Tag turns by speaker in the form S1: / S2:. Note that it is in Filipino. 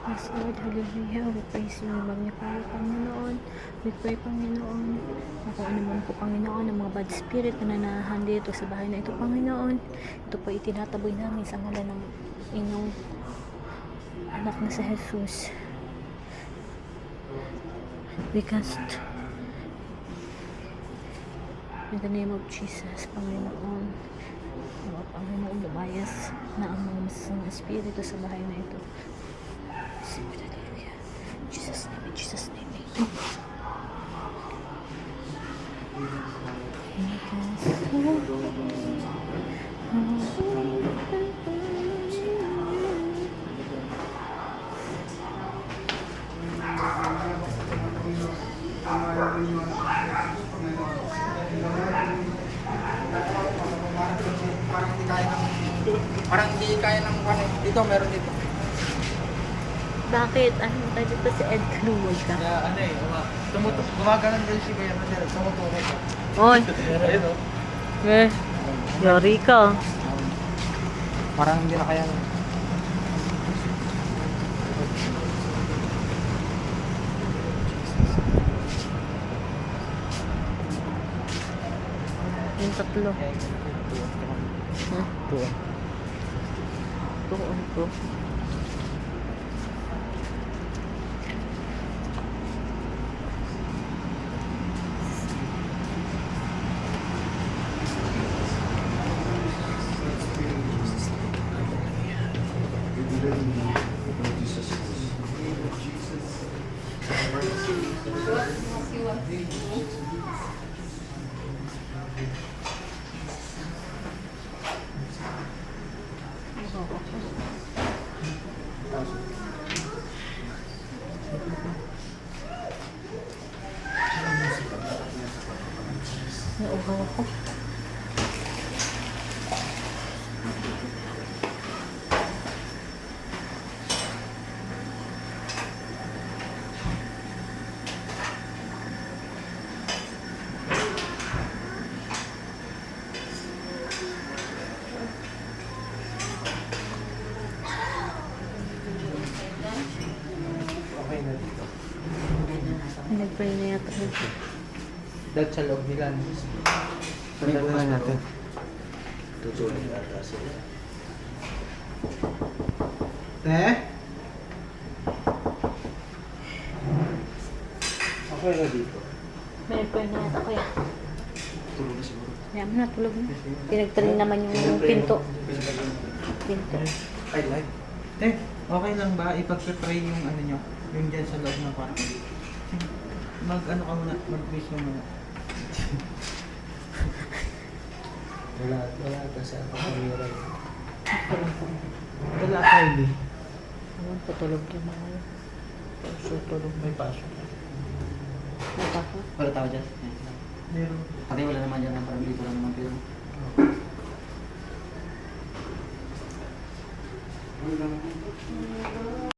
S1: Yes, Lord, hallelujah. We praise you. Magnify you, Panginoon. We pray, Panginoon, na kung ano man po, Panginoon, ang mga bad spirit na nanahan dito sa bahay na ito, Panginoon. Ito po itinataboy namin sa ngalan ng inyong anak na si Jesus. We cast in the name of Jesus, Panginoon. Panginoon, lumayas na ang mga masasamang espiritu sa bahay na ito. Hallelujah. Jesus name, in Jesus name.
S2: Parang hindi kaya ng dito, meron dito.
S1: Bakit? Ano tayo dito si Ed Cluwag ka?
S2: Kaya ano eh, gumagalan din si Kuya Rodel, tumutuloy ka.
S1: Oy!
S2: Ayun o.
S1: Yari ka.
S2: Parang hindi na kaya.
S1: Yung tatlo.
S2: Tuwa.
S1: Tuon ko. Nauhaw ako.
S2: Okay na dito.
S1: Nag-pray na yata.
S2: Dahil sa loob nila. Pagdating natin.
S3: Tutulong yata sila.
S2: Te? Okay na dito.
S1: May pray na yata kuya.
S3: Tulong na siguro.
S1: Kaya mo na, tulog na. Pinagpray naman yung pinto. Pinto.
S2: I like. Te, okay lang ba ipag-pray yung ano nyo? Yung dyan sa loob ng kwarto? Mag-ano ka muna, mag-wish ka muna.
S3: Wala ka sa pangyayaran.
S2: Wala tayo di.
S1: Ewan ko, tulog yung mga yun.
S2: So, tulog may pasok.
S1: May pasok?
S3: Wala tao dyan.
S2: Meron.
S3: Pati wala naman dyan.